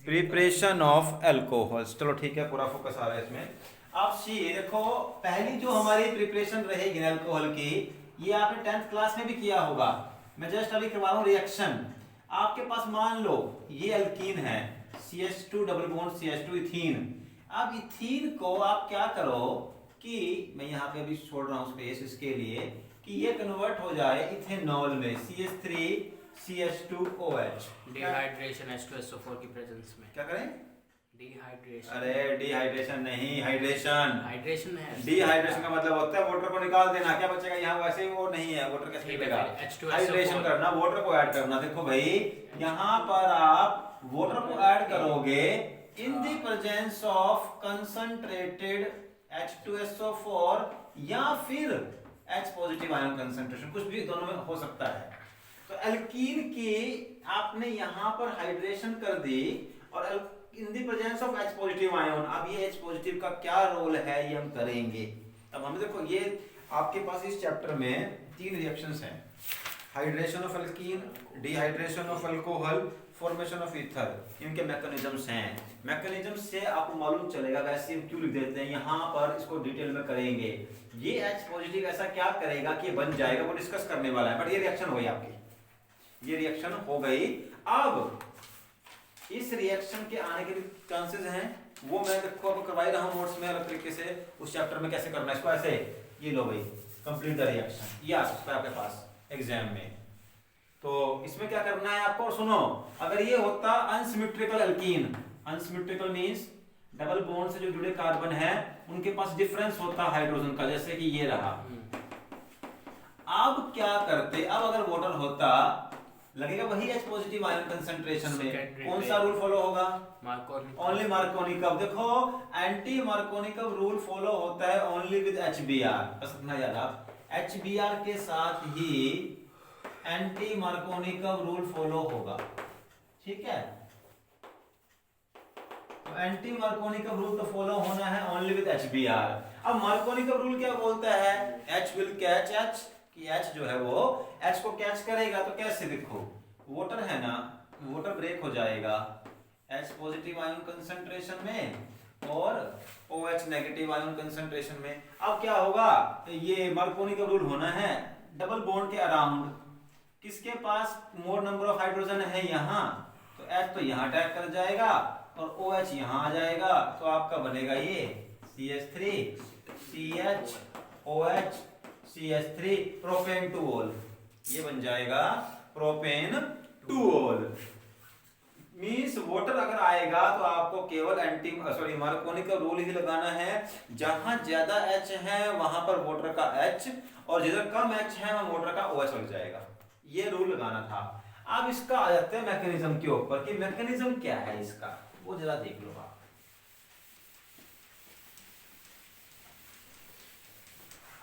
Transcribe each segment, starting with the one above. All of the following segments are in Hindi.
Preparation of alcohols. चलो ठीक है, पूरा फोकस आ रहा है इसमें। अब सी देखो, पहली जो हमारी प्रिपरेशन रहेगी ना अल्कोहल की, ये आपने 10th क्लास में भी किया होगा। मैं जस्ट अभी करवा रहा हूँ रिएक्शन। आपके पास मान लो ये अल्कीन है, CH2 double bond CH2 ethene. अब इथीन को आप क्या करो कि मैं यहाँ पे अभी छोड़ रहा हूँ स्पेस इसके लिए कि ये कन्वर्ट हो जाए इथेनॉल में, CH3 CH2OH। डिहाइड्रेशन H2SO4 की प्रेजेंस में क्या करें? डिहाइड्रेशन। अरे डिहाइड्रेशन नहीं, हाइड्रेशन। हाइड्रेशन है। डिहाइड्रेशन का मतलब होता है वाटर को निकाल देना। क्या बचेगा यहाँ? वैसे ही वो नहीं है, वाटर कैसे निकलेगा? हाइड्रेशन करना, वाटर को ऐड करना। देखो भाई, यहाँ पर आप वाटर को ऐड करोगे इन the presence of concentrated H2SO4 या फिर H पॉजिटिव आयन कंसंट्रेशन, कुछ भी दोनों में हो सकता है। तो एल्कीन की आपने यहाँ पर हाइड्रेशन कर दी और इन the presence of H positive ion. अब ये H पॉजिटिव का क्या रोल है ये हम करेंगे। अब हमें देखो, ये आपके पास इस चैप्टर में 3 रिएक्शंस हैं: hydration of alkene, dehydration of alcohol, formation of ether. इनके मैकेनिज्म्स हैं। मैकेनिज्म से आपको मालूम चलेगा, वैसे हम क्यों लिख देते हैं यहाँ पर, इसको डिटेल में करेंगे। ये H पॉजिटिव ऐसा क्या करेगा कि बन जाएगा, वो डिस्कस करने वाला है। बट ये रिएक्शन हो गई आपकी, ये रिएक्शन हो गई। अब इस रिएक्शन के आने के चांसेस हैं, वो मैं देखो अब करवा ही रहा हूँ नोट्स में अलग तरीके से। उस चैप्टर में कैसे करना है इसको, ऐसे ये लो भाई, कंप्लीट द रिएक्शन, ये आ सकता है आपके पास एग्जाम में। तो इसमें क्या करना है आपको, सुनो। अगर ये होता unsymmetrical alkene, unsymmetrical means double bond से जो जुड़े कार्बन है उनके पास डिफरेंस होता हाइड्रोजन का, जैसे कि ये रहा। अब क्या करते, अब अगर वाटर होता, लगेगा वही H पॉजिटिव आयन कंसंट्रेशन में। कौन सा रूल फॉलो होगा? ओनली मार्कोनिकव। देखो, एंटी मार्कोनिकव रूल फॉलो होता है ओनली विद HBr। बस इतना याद आप, HBr के साथ ही एंटी मार्कोनिकव रूल फॉलो होगा। ठीक है, तो एंटी मार्कोनिकव रूल तो फॉलो होना है ओनली विद HBr। अब मार्कोनिकव रूल क्या बोलता है? H विल कैच H, कि H जो है वो H को कैच करेगा। तो कैसे? देखो, वाटर है ना, वाटर ब्रेक हो जाएगा H पॉजिटिव आयन कंसंट्रेशन में और OH नेगेटिव आयन कंसंट्रेशन में। अब क्या होगा, ये मार्कोनिकव रूल होना है डबल बॉन्ड के अराउंड। किसके पास मोर नंबर ऑफ हाइड्रोजन है? यहाँ। तो H तो यहाँ अटैक कर जाएगा और OH यहाँ आ जाएगा। तो आपका बनेगा ये CH3 CH OH CH3 propane two ओल। ये बन जाएगा प्रोपेन टू ओल। मींस वाटर अगर आएगा तो आपको केवल मार्कोनिकव रूल ही लगाना है। जहां ज्यादा H है वहां पर वाटर का H, और जिधर कम H है वहां वाटर का OH लग जाएगा। ये रूल लगाना था। अब इसका आ जाते हैं मैकेनिज्म के ऊपर कि मैकेनिज्म क्या है इसका, वो जरा देख लो आप।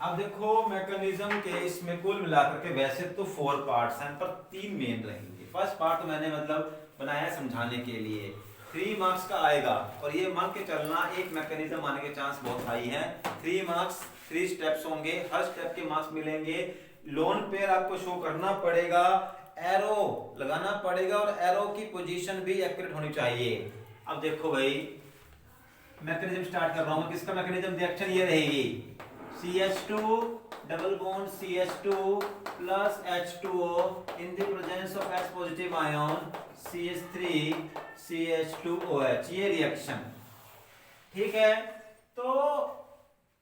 अब देखो मैकेनिज्म के इसमें कुल मिलाकर के वैसे तो 4 पार्ट्स हैं, पर 3 मेन रहेंगे। फर्स्ट पार्ट तो मैंने मतलब बनाया समझाने के लिए, 3 मार्क्स का आएगा। और ये मान के चलना एक मैकेनिज्म आने के चांस बहुत हाई है। 3 मार्क्स, 3 स्टेप्स होंगे, हर स्टेप के मार्क्स मिलेंगे। लोन पेयर आपको शो करना पड़ेगा, एरो लगाना पड़ेगा, और एरो की पोजीशन भी एक्यूरेट होनी चाहिए। अब देखो भाई, मैकेनिज्म स्टार्ट कर रहा हूं। किसका मैकेनिज्म? रिएक्शन ये रहेगी, CH2 double bond CH2 plus H2O in the presence of H positive ion CH3 CH2OH। ये रिएक्शन ठीक है। तो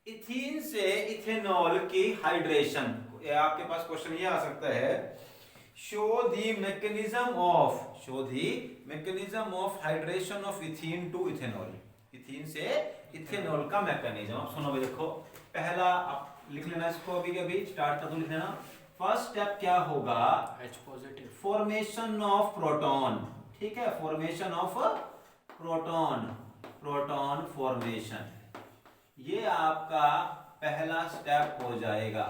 इथीन से इथेनॉल की हाइड्रेशन, आपके पास क्वेश्चन ये आ सकता है, show the mechanism of hydration of ethene to ethanol. Ethene से इथेनॉल का मैकेनिज्म। अब सुनो भाई, देखो पहला आप लिख लेना इसको, अभी स्टार्ट कर दो लिख लेना। फर्स्ट स्टेप क्या होगा? H positive, formation of proton. ठीक है, formation of proton, proton formation, ये आपका पहला स्टेप हो जाएगा।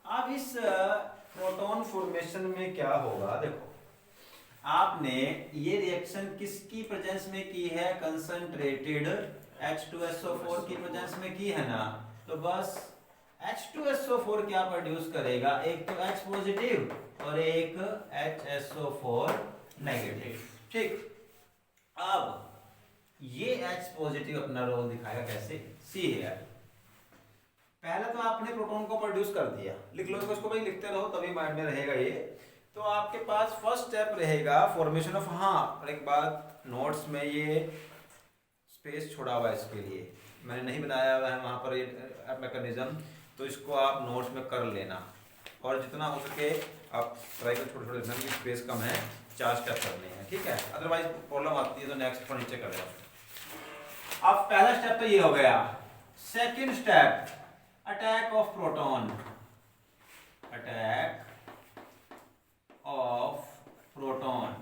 अब इस प्रोटॉन फॉर्मेशन में क्या होगा, देखो आपने ये रिएक्शन किसकी प्रेजेंस में की है? कंसंट्रेटेड H2SO4 की प्रेजेंस में की है ना। तो बस H2SO4 क्या प्रोड्यूस करेगा? एक तो H पॉजिटिव और एक HSO4 नेगेटिव। ठीक, अब ये H पॉजिटिव अपना रोल दिखाएगा कैसे, सी है। पहले तो आपने प्रोटॉन को प्रोड्यूस कर दिया, लिख लो इसको भाई, लिखते रहो तभी माइंड में रहेगा ये। तो आपके पास फर्स्ट स्टेप रहेगा फॉर्मेशन ऑफ, हाँ और एक बात, नोट्स में ये स्पेस छोड़ा हुआ है इसके लिए, मैंने नहीं बनाया हुआ है वहाँ पर ये मैकेनिज्म, तो इसको आप नोट्स में कर लेना और जितना हो सके आप ट्राई कर, छोटे छोटे देखना कि स्पेस कम है, 4 स्टेप करने हैं, ठीक है, अदरवाइज प्रॉब्लम आती है तो नेक्स्ट पर नीचे कर लेना। अब पहला स्टेप तो ये हो गया। Second step, attack of proton, attack of proton.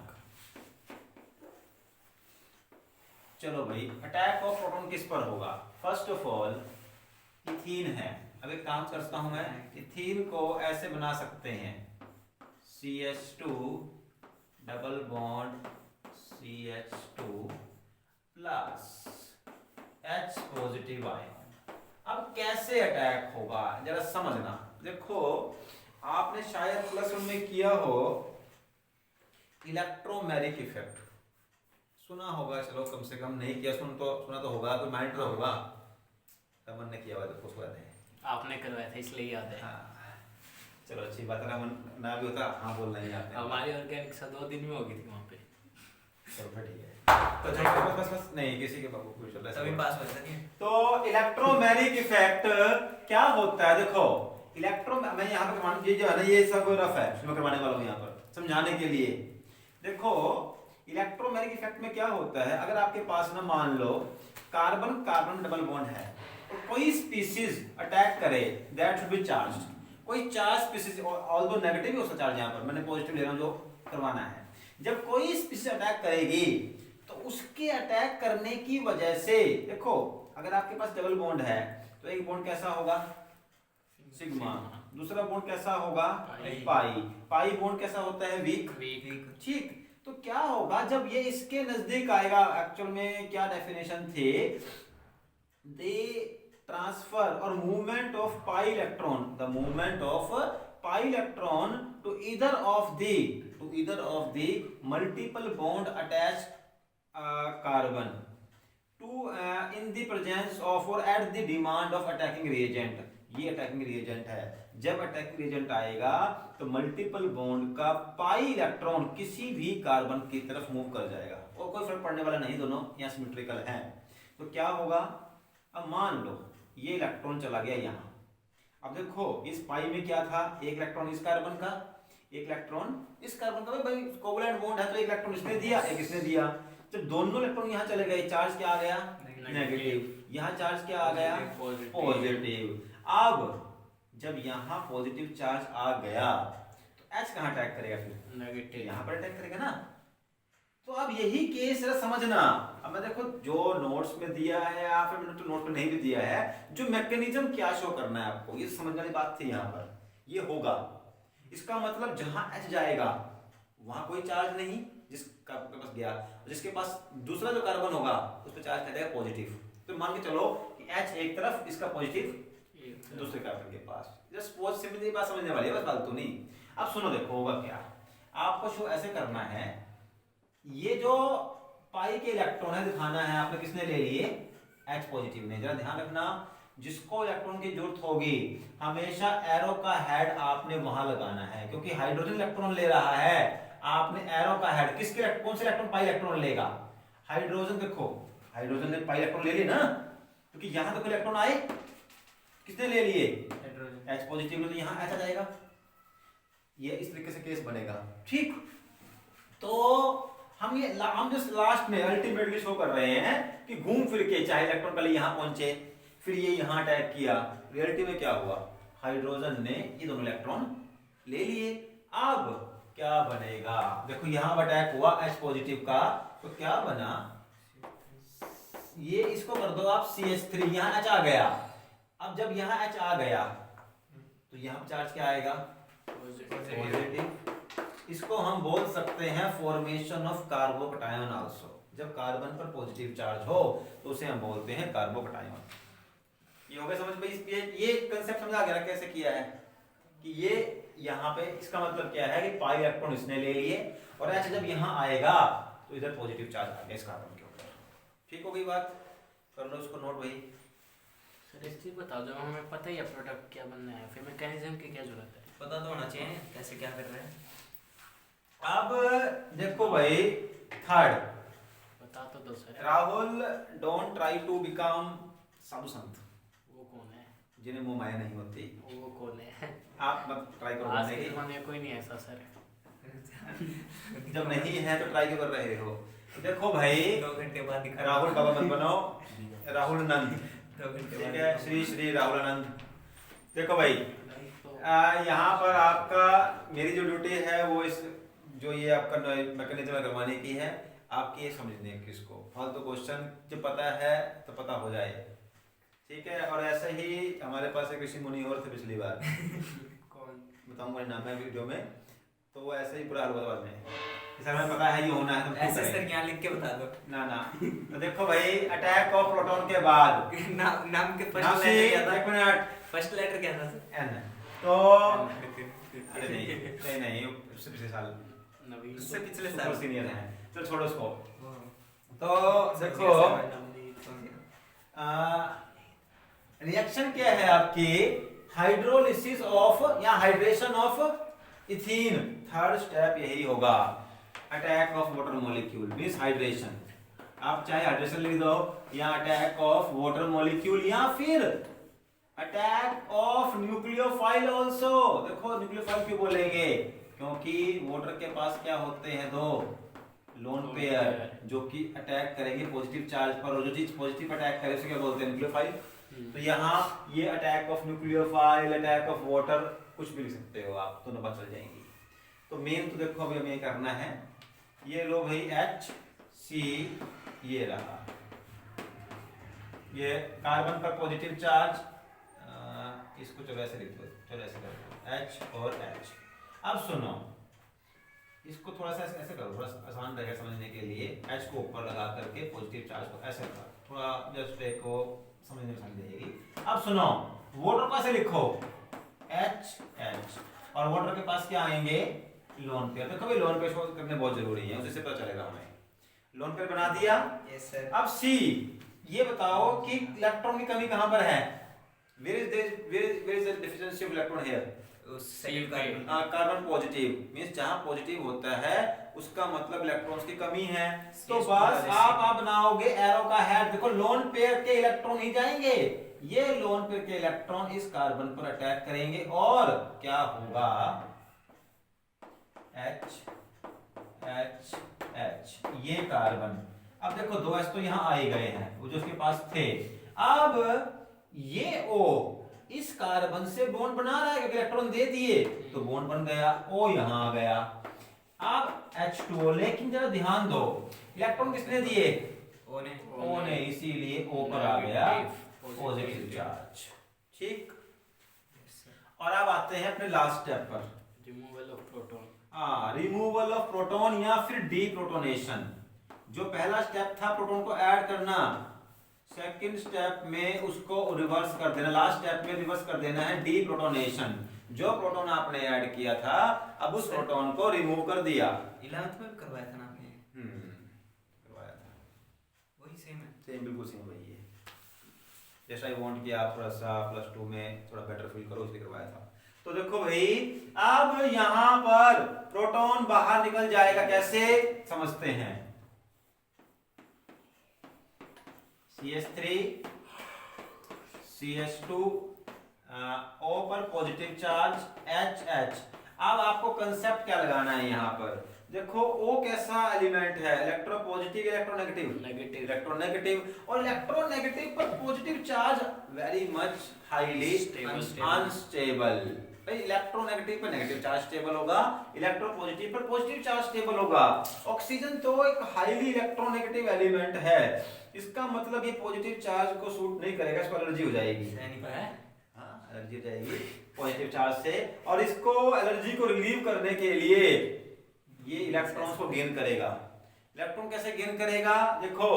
चलो भाई, अटैक ऑफ प्रोटॉन किस पर होगा? फर्स्ट ऑफ ऑल इथीन है, अब एक काम करता हूं मैं, इथीन को ऐसे बना सकते हैं, CH2 double bond CH2 plus H positive ion. अब कैसे अटैक होगा जरा समझना। देखो आपने शायद +1 में किया हो इलेक्ट्रोमैरिक इफेक्ट, सुना होगा, चलो कम से कम नहीं किया सुना तो होगा, कोई माइंड तो होगा, रमन ने किया हुआ तो उसको याद है, आपने करवाया था इसलिए याद है। हाँ चलो अच्छी बात है, रमन ना भी होता हाँ बोल रहे हैं आपने, हमारी ऑर्गेनिक 2 दिन में होगी थी वहाँ पे। चलो फिर ठीक है, तो चलो बस नहीं किसी के बाबू पूछ लो तभी पास हो जाता है। तो इलेक्ट्रोमैरिक इफेक्ट क्या होता है? देखो इलेक्ट्रो, मैं यहाँ पर मान लीजिए जो है ना, ये सब रफ है, मैं करवाने वाला हूँ यहाँ पर समझाने के लिए। देखो इलेक्ट्रोमैग्नेटिक इफेक्ट में क्या होता है, अगर आपके पास ना मान low carbon carbon double bond है और कोई स्पीशीज अटैक करे, दैट शुड बी चार्ज्ड, कोई चार्ज स्पीशीज, ऑल्दो नेगेटिव ही हो सकता है, यहाँ पर मैंने पॉजिटिव ले रहा हूँ जो करवाना है। जब कोई स्पीशीज अटैक करेगी तो उसके अटैक करने की वजह से, देखो अगर आपके पास डबल बॉन्ड है तो एक बॉन्ड कैसा होगा, सिग्मा, दूसरा बॉन्ड कैसा होगा, पाई, पाई बॉन्ड कैसा होता है, वीक, ठीक। तो क्या होगा जब ये इसके नजदीक आएगा, एक्चुअल में क्या डेफिनेशन थे, दे ट्रांसफर और movement of pi electron, the movement of pi electron to either of the multiple bond attach carbon to in the presence of और at the demand of attacking reagent. ये अटैकिंग रिएजेंट है, जब अटैकिंग रिएजेंट आएगा तो मल्टीपल बॉन्ड का पाई इलेक्ट्रॉन किसी भी कार्बन की तरफ मूव कर जाएगा और कोई फर्क पड़ने वाला नहीं, दोनों यहाँ सिमेट्रिकल हैं। तो क्या होगा, अब मान लो ये इलेक्ट्रॉन चला गया यहाँ, अब देखो इस पाई में क्या था, एक इलेक्ट्रॉन इस कार्बन का, एक इलेक्ट्रॉन इस कार्बन का, भाई कोवलेंट बॉन्ड है तो एक इलेक्ट्रॉन इसने दिया, एक इसने दिया। जब दोनों इलेक्ट्रॉन यहाँ चले गए, चार्ज क्या आ गया, नेगेटिव, यहाँ चार्ज क्या आ गया, पॉजिटिव। अब जब यहाँ पॉजिटिव चार्ज आ गया तो H कहाँ अटैक करेगा, फिर नेगेटिव, यहाँ पर अटैक करेगा ना। तो अब यही केस है, समझना। अब मैं देखो जो नोट्स में दिया है या फिर मैंने तो नोट में नहीं भी दिया है, जो मैकेनिज्म क्या शो करना है आपको, ये समझने वाली बात थी। यहाँ पर ये होगा, इसका मतलब जहां H जाएगा वहां कोई चार्ज नहीं, जिसका पास गया, जिसके पास दूसरा जो कार्बन होगा उस पर चार्ज जाएगा पॉजिटिव। तो मान के चलो कि H एक तरफ, इसका पॉजिटिव दूसरे कार्बन के पास। जस्ट बहुत सिंपल बात समझने वाली है, बस फालतू नहीं। अब सुनो, देखो होगा क्या, आपको शो ऐसे करना है, ये जो पाई के इलेक्ट्रॉन है दिखाना है आपने, किसने ले लिए, H पॉजिटिव ने। जरा ध्यान रखना, जिसको इलेक्ट्रॉन की जरूरत होगी हमेशा एरो का हेड आपने वहां लगाना है, क्योंकि हाइड्रोजन इलेक्ट्रॉन ले रहा है, आपने एरो का हेड किसके, कौन से इलेक्ट्रॉन, पाई इलेक्ट्रॉन लेगा, हाइड्रोजन। देखो हाइड्रोजन ने पाई इलेक्ट्रॉन ले ली ना, क्योंकि यहां तक इलेक्ट्रॉन आए, किसने ले लिए, H पॉजिटिव ने, तो यहां ऐसा जाएगा, ये इस तरीके से केस बनेगा, ठीक। तो हम जस्ट लास्ट में अल्टीमेटली शो कर रहे हैं कि घूम फिर के चाहे इलेक्ट्रॉन पहले यहां पहुंचे, फिर ये यहां अटैक किया, रियलिटी में क्या हुआ, हाइड्रोजन ने ये दोनों इलेक्ट्रॉन ले लिए। अब क्या बनेगा, देखो यहां अटैक हुआ H पॉजिटिव का, तो क्या बना, ये इसको कर दो आप CH3, यहां H आ गया। अब जब यहाँ H आ गया तो यहाँ चार्ज क्या आएगा, पॉजिटिव। इसको हम बोल सकते हैं फॉर्मेशन ऑफ कार्बोकटायन आल्सो। जब कार्बन पर पॉजिटिव चार्ज हो तो उसे हम बोलते हैं कार्बोकटायन। ये हो गया समझ भाई, ये कंसेप्ट समझ आ गया कैसे किया है, कि ये यहाँ पे इसका मतलब क्या है कि पाई इलेक्ट्रॉन इसने ले लिए और H जब यहाँ आएगा तो इधर पॉजिटिव चार्ज आ गया इस कार्बन के ऊपर। ठीक हो गई बात, कर लो इसको नोट भाई। सर इस चीज बता दो, हमें पता ही है प्रोडक्ट क्या बनना है, फिर मैकेनिज्म की क्या जरूरत है? पता तो होना चाहिए कैसे क्या कर रहे हैं। अब देखो भाई थर्ड, बता तो दो sir. Rahul don't try to become sadhu sant. वो कौन है? जिन्हें मुंह माया नहीं होती। वो कौन है? आप मत ट्राई करो आज बनने के की। जमाने में कोई नहीं ऐसा सर। जब नहीं है तो ट्राई क्यों कर रहे हो? देखो भाई 2 घंटे बाद दिखा राहुल बाबा मत बनो, राहुल नंद। 2 घंटे ठीक बाद है, श्री श्री राहुल आनंद। देखो भाई तो यहाँ पर आपका मेरी जो ड्यूटी है वो इस जो ये आपका मैकेनिज्म करवाने की है, आपकी ये समझने की इसको फालतू क्वेश्चन जब पता है तो पता हो जाए। ठीक है, और ऐसे ही हमारे पास एक ऋषि मुनि और थे पिछली बार कौन? बताऊंगा नाम है वीडियो में, तो वो ऐसे ही पूरा हलवा बाद में सर हमें पता है ये होना है, तो ऐसे सर यहाँ लिख के बता दो। ना ना तो देखो भाई अटैक ऑफ प्रोटॉन के बाद नाम के नाम फर्स्ट से लेटर क्या था? एक मिनट फर्स्ट लेटर क्या था सर? एन तो अरे नहीं नहीं उससे पिछले साल नवीन। उससे पिछले सुपर साल सीनियर हैं, चलो छोड़ो उसको। वो, तो देखो नवनीत। समझ गया। रिएक्शन क्या है आपकी, हाइड्रोलिसिस ऑफ या hydration of ethene. Third step यही होगा, attack of water molecule means hydration. आप चाहे हाइड्रेशन लिख दो या अटैक ऑफ वाटर मॉलिक्यूल या फिर अटैक ऑफ न्यूक्लियोफाइल आल्सो। देखो न्यूक्लियोफाइल क्यों बोलेंगे, क्योंकि वाटर के पास क्या होते हैं दो लोन पेयर जो कि अटैक करेंगे पॉजिटिव चार्ज पर, और जो चीज पॉजिटिव अटैक करे उसे क्या बोलते हैं न्यूक्लियोफाइल। तो यहाँ ये attack of nucleophile, attack of water, कुछ भी लिख सकते हो आप, तो नंबर चल जाएंगी। तो मेन तो देखो अभी हमें करना है, ये लो भाई H C ये रहा, ये कार्बन पर पॉजिटिव चार्ज, इसको चलो ऐसे लिख दो, चलो ऐसे कर दो H और H। अब सुनो इसको थोड़ा सा ऐसे करो, थोड़ा सा आसान रहेगा समझने के लिए। H को ऊपर लगा करके पॉजिटिव चार्ज को ऐसे कर, थोड़ा जस्ट को समझने में आसानी रहेगी। अब सुनो वाटर को ऐसे लिखो H H, और वाटर के पास क्या आएंगे लोन पेयर। देखो भाई लोन पेयर करने बहुत जरूरी है, उससे पता चलेगा हमें। लोन पेयर बना दिया। Yes sir. अब C, ये बताओ कि इलेक्ट्रॉन की कमी कहां पर है, where is the deficiency of electron here? Second carbon. Carbon positive means जहां पॉजिटिव होता है उसका मतलब इलेक्ट्रॉन्स की कमी है। तो Yes, बस पूरा आप बनाओगे एरो का हेड, देखो लोन पेयर के इलेक्ट्रॉन ही जाएंगे, ये लोन पेयर के इलेक्ट्रॉन इस कार्बन पर अटैक करेंगे और क्या होगा H H H, ये कार्बन। अब देखो दो S तो यहाँ आ ही गए हैं वो जो उसके पास थे। अब ये O इस कार्बन से बॉन्ड बना रहा है क्योंकि इलेक्ट्रॉन दे दिए तो बॉन्ड बन गया, O यहाँ आ गया। अब H2O, लेकिन जरा ध्यान दो इलेक्ट्रॉन किसने दिए, O ने, इसीलिए O पर आ गया पॉजिटिव चार्ज। ठीक, और अब आते हैं अपने लास्ट स्टेप पर, removal of proton. Removal of proton या फिर डीप्रोटोनेशन। जो पहला स्टेप था प्रोटॉन को ऐड करना, सेकंड स्टेप में उसको रिवर्स कर देना, लास्ट स्टेप में रिवर्स कर देना है डीप्रोटोनेशन। जो प्रोटॉन आपने ऐड किया था अब उस प्रोटॉन को रिमूव कर दिया। 11th में करवाया था ना आपने? करवाया था, वही सेम है। सेम बिल्कुल सेम वही है। जैसा आई वांट कि आप थोड़ा सा +2 में थोड़ा बेटर फील करो इसलिए करवाया था। तो देखो भाई अब यहां पर प्रोटॉन बाहर निकल जाएगा, कैसे समझते हैं। CH3 CH2 O पर पॉजिटिव चार्ज HH। अब आपको कंसेप्ट क्या लगाना है यहाँ पर, देखो O कैसा एलिमेंट है, इलेक्ट्रोपॉजिटिव इलेक्ट्रोनेगेटिव, नेगेटिव। इलेक्ट्रोनेगेटिव, और इलेक्ट्रोनेगेटिव पर positive charge very much highly unstable. भाई इलेक्ट्रोनेगेटिव पर नेगेटिव चार्ज स्टेबल होगा, इलेक्ट्रोपॉजिटिव पर पॉजिटिव चार्ज स्टेबल होगा। ऑक्सीजन तो एक हाईली इलेक्ट्रोनेगेटिव एलिमेंट है, इसका मतलब ये पॉजिटिव चार्ज को सूट नहीं करेगा, इसको एलर्जी हो जाएगी। एलर्जी हो जाएगी पॉजिटिव चार्ज से, और इसको एलर्जी को रिलीव करने के लिए ये इलेक्ट्रॉन्स को गेन करेगा। इलेक्ट्रॉन कैसे गेन करेगा, देखो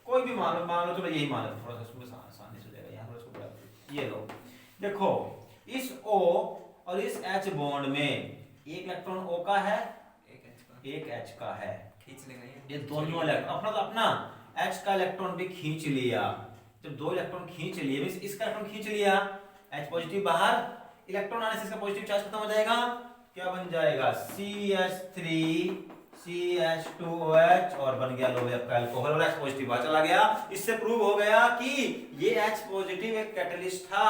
कोई भी मान लो चलो यही मान लो, थोड़ा सा इसमें आसानी से हो जाएगा। यहाँ पर इसको बढ़ा, ये लो देखो इस O और इस H बॉन्ड में एक इलेक्ट्रॉन O का है, एक H का है। खींच लेगा ये दोनों इलेक्ट्रॉन अपना तो अपना H का इलेक्ट्रॉन भी खींच लिया। जब दो इलेक्ट्रॉन खींच लिए, मींस इसका इलेक्ट्रॉन खींच लिया, H पॉजिटिव बाहर, इलेक्ट्रॉन आने से इसका पॉजिटिव चार्ज खत्म हो जाएगा, क्या बन जाएगा CH3 CH2OH और बन गया लो आपका अल्कोहल और H पॉजिटिव बाहर चला गया। इससे प्रूव हो गया कि ये H पॉजिटिव एक कैटलिस्ट था,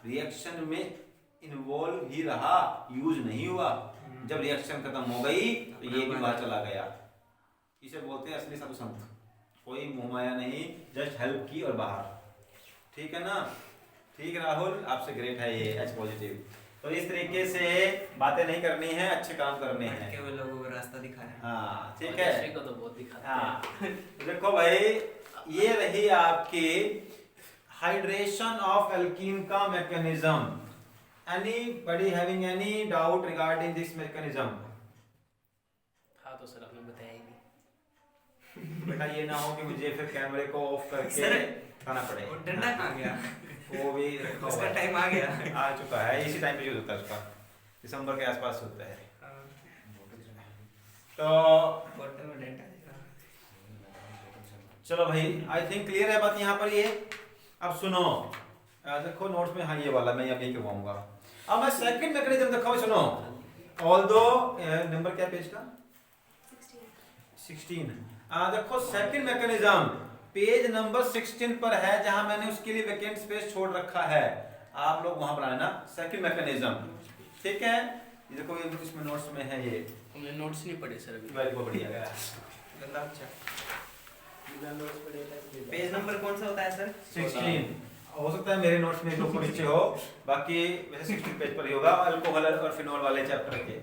रिएक्शन में इन्वॉल्व ही रहा, यूज नहीं हुआ। जब रिएक्शन खत्म हो गई तो ये भी बाहर चला गया। इसे बोलते हैं असली साधु संत, कोई मोहमाया नहीं, जस्ट हेल्प की और बाहर। ठीक है ना? ठीक राहुल, आपसे ग्रेट है ये H पॉजिटिव। तो इस तरीके से बातें नहीं करनी है, अच्छे काम करने हैं, केवल लोगों को रास्ता दिखा रहे हैं। हाँ ठीक है। को तो बहुत दिखाते हाँ देखो भाई, ये रही आपकी हाइड्रेशन ऑफ एल्कीन का mechanism. Anybody having any doubt regarding this mechanism? हाँ तो सर आपने बताया ही नहीं। बेटा ये ना हो कि मुझे फिर कैमरे को ऑफ करके खाना पड़े। वो डंडा कहाँ गया? वो भी रखा हुआ उसका है। टाइम आ गया। आ चुका है, इसी टाइम पे यूज होता है उसका, दिसंबर के आसपास होता है। तो बॉटल में डंडा दिखा। चलो भाई, आई थिंक क्लियर है बात यहाँ पर ये। अब सुनो, देखो नोट्स में, हाँ ये वाला मैं अभी करवाऊंगा। अब मैं सेकंड मैकेनिज्म देखो, सुनो। ऑल्दो नंबर क्या पेज का? 16। देखो सेकंड मैकेनिज्म पेज नंबर 16 पर है, जहां मैंने उसके लिए वैकेंट स्पेस छोड़ रखा है। आप लोग वहां बनाना सेकंड मैकेनिज्म, ठीक है? ये देखो ये इसमें नोट्स में है, ये हमने नोट्स नहीं पढ़े सर अभी। वेरी बढ़िया गया। गंदा अच्छा। पेज नंबर कौन सा होता है सर? 16 हो सकता है मेरे नोट्स में लोग नीचे हो, बाकी वैसे 16 पेज पर ही होगा, अल्कोहल और फिनोल वाले चैप्टर के।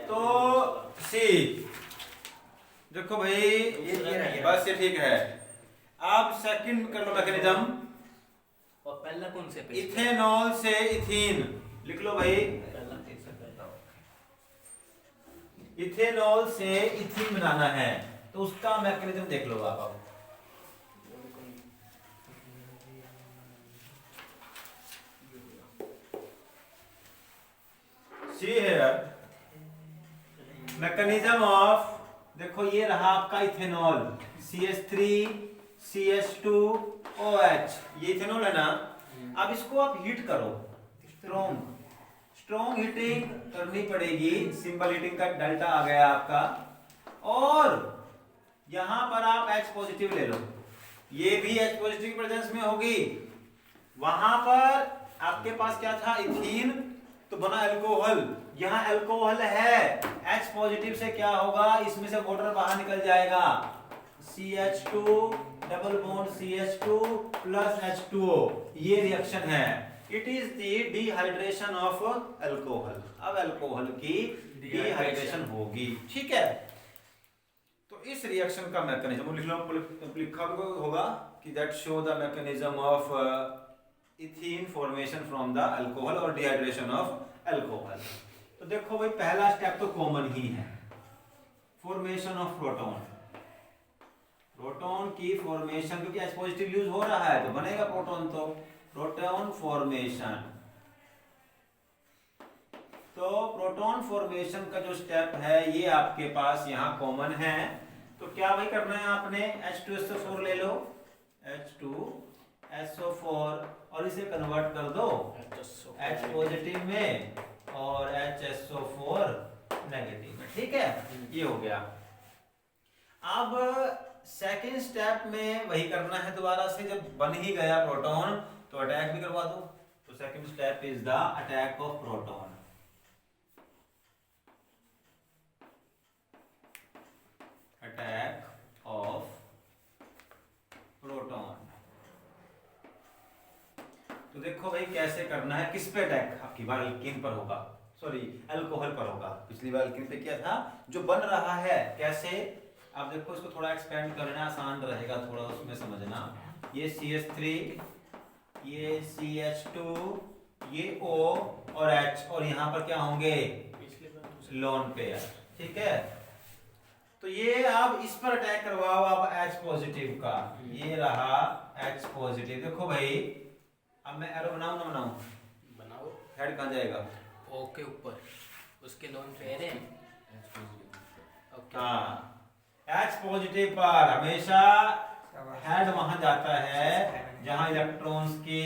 तो सी देखो भाई, ये बस ये ठीक है। अब सेकंड कर लो मैकेनिज्म। और पहला कौन से पेज? इथेनॉल से इथीन लिख लो भाई। इथेनॉल से इथीन बनाना है, तो उसका मैकेनिज्म देख लो आप। अब सी हियर मैकेनिज्म ऑफ, देखो ये रहा आपका इथेनॉल, CH3 CH2OH, ये इथेनॉल है ना। अब इसको आप हीट करो, स्ट्रॉन्ग हीटिंग करनी पड़ेगी। सिंपल हीटिंग का डेल्टा आ गया आपका, और यहां पर आप H पॉजिटिव ले लो, ये भी H पॉजिटिव प्रेजेंस में होगी। वहां पर आपके पास क्या था? इथीन, तो बना अल्कोहल। यहाँ अल्कोहल है, H पॉजिटिव से क्या होगा? इसमें से वाटर बाहर निकल जाएगा, CH2 double bond CH2 plus H2O, ये रिएक्शन है। It is the dehydration of alcohol. अब अल्कोहल की डिहाइड्रेशन होगी, ठीक है? तो इस रिएक्शन का मैकेनिज्म लिख लो, लिखा होगा कि that show the mechanism of ethene formation from the alcohol और डिहाइड्रेशन ऑफ अल्कोहल। तो देखो भाई, पहला स्टेप तो कॉमन ही है, फॉर्मेशन ऑफ प्रोटॉन। प्रोटॉन की फॉर्मेशन, क्योंकि H पॉजिटिव यूज हो रहा है तो बनेगा प्रोटॉन, तो प्रोटॉन फॉर्मेशन। तो प्रोटॉन फॉर्मेशन का जो स्टेप है ये आपके पास यहाँ कॉमन है। तो क्या भाई करना है आपने? H2SO4 ले लो, H2SO4, और इसे कन्वर्ट कर दो H पॉजिटिव में और HSO4 नेगेटिव में, ठीक है? ये हो गया। अब सेकेंड स्टेप में वही करना है दोबारा से, जब बन ही गया प्रोटॉन तो अटैक भी करवा दो। तो second step is the attack of proton. Attack of proton. तो देखो भाई कैसे करना है, किस पे अटैक? आपकी बार एल्कीन पर होगा, सॉरी अल्कोहल पर होगा। पिछली बार एल्कीन पे किया था। जो बन रहा है कैसे, आप देखो इसको थोड़ा एक्सपेंड करना आसान रहेगा, थोड़ा उसमें समझना। ये CH3, ये CH2, ये O और H, और यहाँ पर क्या होंगे? लोन पेयर, ठीक है? तो ये आप इस पर अटैक करवाओ आप H पॉजिटिव का, ये रहा H पॉजिटिव। देखो भाई, अब मैं एरो बनाऊं ना बनाऊं? बनाओ। हेड कहाँ जाएगा? O के ऊपर, उसके लोन पेयर है। ओके। हाँ, H पॉजिटिव पर हमेशा हेड वहां जाता है जहां इलेक्ट्रॉन्स की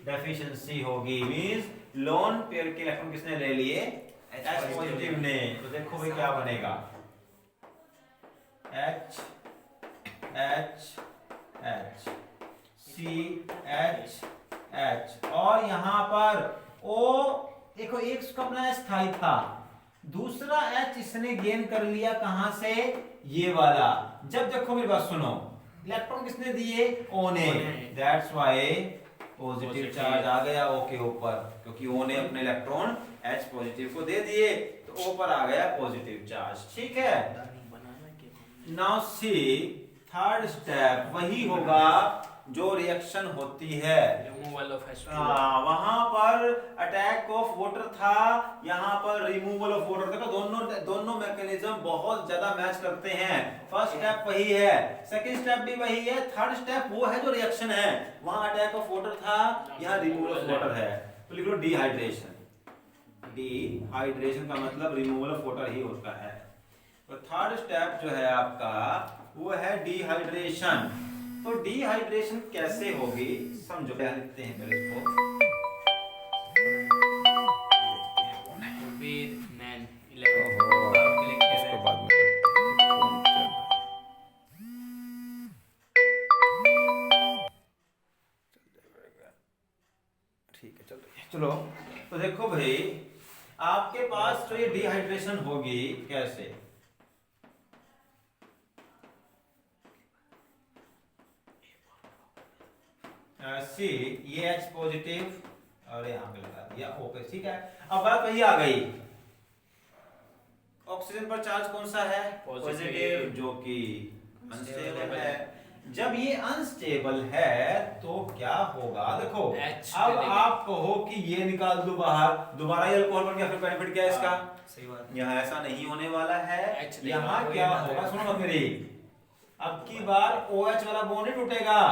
डेफिशिएंसी होगी, मींस लोन पेयर के इलेक्ट्रॉन किसने ले लिए, H पॉजिटिव ने। तो देखो भाई क्या बनेगा, H H H C H H और यहां पर O, देखो एक उसका अपना स्थाई था, दूसरा H इसने गेन कर लिया कहां से, ये वाला। जब देखो मेरी बात सुनो, इलेक्ट्रॉन किसने दिए, O ने, दैट्स व्हाई पॉजिटिव चार्ज आ गया O के ऊपर, क्योंकि O ने अपने इलेक्ट्रॉन H पॉजिटिव को दे दिए तो O पर आ गया पॉजिटिव चार्ज। ठीक है, नाउ सी थर्ड स्टेप वही होगा जो रिएक्शन होती है, रिमूवल ऑफ H2। वहां पर अटैक ऑफ वाटर था, यहाँ पर रिमूवल ऑफ वाटर। देखो दोनों मैकेनिज्म बहुत ज्यादा मैच करते हैं। फर्स्ट स्टेप वही है, सेकंड स्टेप भी वही है, थर्ड स्टेप वो है जो रिएक्शन है। वहां अटैक ऑफ वाटर था, यहाँ रिमूवल ऑफ वाटर है, तो लिख लो डिहाइड्रेशन। डिहाइड्रेशन का मतलब रिमूवल ऑफ वाटर ही होता है। तो थर्ड स्टेप जो है आपका वो है डिहाइड्रेशन। तो डिहाइड्रेशन कैसे होगी समझो, क्या लिखते हैं पहले इसको, इसको बाद में ठीक है चल रही है, चलो। तो देखो भाई आपके पास तो ये डिहाइड्रेशन होगी कैसे, सी ये H पॉजिटिव और यहाँ पे लगा दिया ओके, ठीक है। अब बात वही आ गई, ऑक्सीजन पर चार्ज कौन सा है, पॉजिटिव, जो कि अनस्टेबल है। जब ये अनस्टेबल है तो क्या होगा, देखो अब आप कहो कि ये निकाल दो बाहर, दोबारा ये अल्कोहल बन गया, फिर बेनिफिट क्या है इसका, सही बात। यहाँ ऐसा नहीं होने वाला है। यहाँ क्या होगा, सुनो मेरी, अब की बार OH वाला बॉन्ड ही टूटेगा,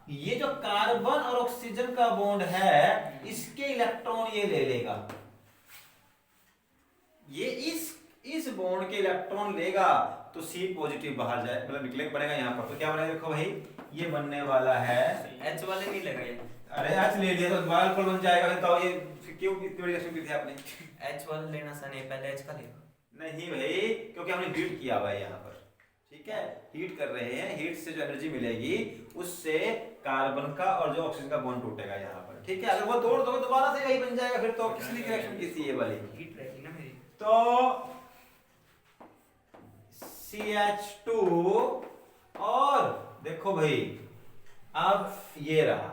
ये जो कार्बन और ऑक्सीजन का बॉन्ड है इसके इलेक्ट्रॉन ये ले लेगा, ये इस बॉन्ड के इलेक्ट्रॉन लेगा तो C पॉजिटिव बाहर जाए, मतलब निकले बनेगा यहाँ पर। तो क्या बनेगा, देखो भाई ये बनने वाला है, H वाले नहीं लग रहे। अरे H ले लिया तो दोबारा अल्कोहल बन जाएगा, बताओ ये क्यों इतनी बड़ी रिएक्शन की थी आपने। H वाला लेना सा नहीं, पहले H का लेना। नहीं भाई, क्योंकि हमने हीट किया हुआ है यहाँ पर, ठीक है, हीट कर रहे हैं, हीट से जो एनर्जी मिलेगी उससे कार्बन का और जो ऑक्सीजन का बॉन्ड टूटेगा यहाँ पर, ठीक है। अगर वो तोड़ दोगे दोबारा से वही बन जाएगा, फिर तो किसने रिएक्शन की थी ये वाली, हीट रहेगी ना मेरी। तो CH2 और देखो भाई अब ये रहा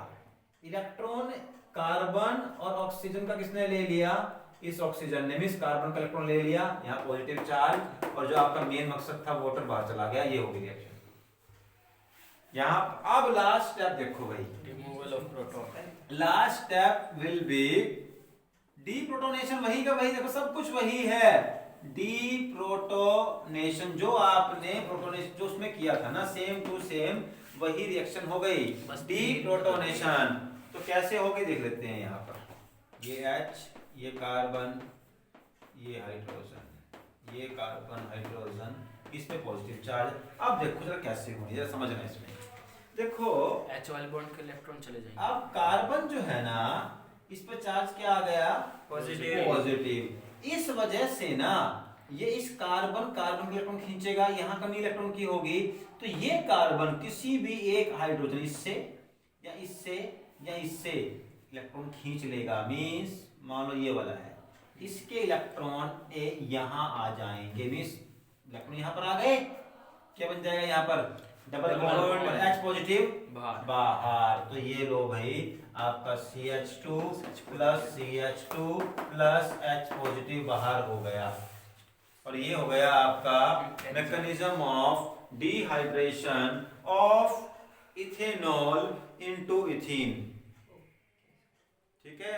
इलेक्ट्रॉन, कार्बन और ऑक्सीजन का किसने ले लिया, इस ऑक्सीजन ने, मींस कार्बन का इलेक्ट्रॉन ले लिया, यहाँ पॉजिटिव चार्ज, और जो आपका मेन मकसद था वाटर बाहर चला गया, ये होगी रिएक्शन। यहाँ अब लास्ट स्टेप देखो भाई, removal of proton. Last step will be deprotonation, वही का वही, देखो सब कुछ वही है, डीप्रोटोनेशन। जो आपने प्रोटोनेशन जो उसमें किया था ना, सेम टू सेम वही रिएक्शन हो गई, डीप्रोटोनेशन। तो कैसे होगी देख लेते हैं यहाँ पर, ये H, ये कार्बन, ये हाइड्रोजन, ये कार्बन हाइड्रोजन, इस पे पॉजिटिव चार्ज। अब देखो जरा कैसे होगी, जरा समझना इसमें। देखो H वाले बॉन्ड के इलेक्ट्रॉन चले जाएंगे। अब कार्बन जो है ना, इस पे चार्ज क्या आ गया, पॉजिटिव। पॉजिटिव। इस वजह से ना ये इस कार्बन के इलेक्ट्रॉन खींचेगा, यहाँ कमी इलेक्ट्रॉन की होगी, तो ये कार्बन किसी भी एक हाइड्रोजन इससे या इससे या इससे इलेक्ट्रॉन खींच लेगा। मींस मान लो ये वाला है, इसके इलेक्ट्रॉन यहाँ आ जाएंगे, मींस इलेक्ट्रॉन यहाँ पर आ गए, क्या बन जाएगा यहाँ पर, डबल बॉन्ड, H पॉजिटिव बाहर। तो ये लो भाई आपका CH2 plus CH2 plus H positive बाहर हो गया, और ये हो गया आपका mechanism of dehydration of ethanol into ethene. ठीक है,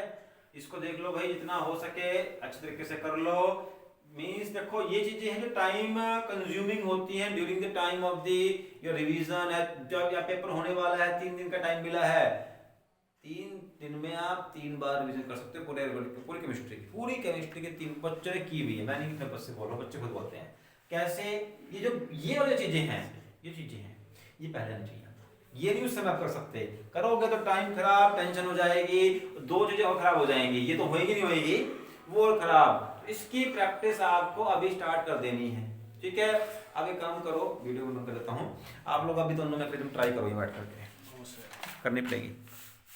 इसको देख लो भाई, जितना हो सके अच्छे तरीके से कर लो। मींस देखो ये चीजें हैं जो टाइम कंज्यूमिंग होती हैं during the time of the your revision. जब या पेपर होने वाला है, 3 दिन का टाइम मिला है, 3 दिन में आप 3 बार रिवीजन कर सकते हो पूरी केमिस्ट्री की 3 बच्चों ने की भी है, मैं नहीं, बच्चे बोल रहा हूँ, बच्चे खुद बोलते हैं कैसे ये वाली चीजें हैं, ये पहले नहीं चाहिए, ये नहीं उस समय आप कर सकते। करोगे तो टाइम खराब, टेंशन हो जाएगी, 2 चीजें और खराब हो जाएंगी, ये तो होएगी नहीं होएगी, वो और खराब। इसकी प्रैक्टिस आपको अभी स्टार्ट कर देनी है, ठीक है। आगे काम करो, वीडियो बंद कर देता हूँ। आप लोग अभी दोनों में फिर ट्राई करो, ये बैठ करके करनी पड़ेगी।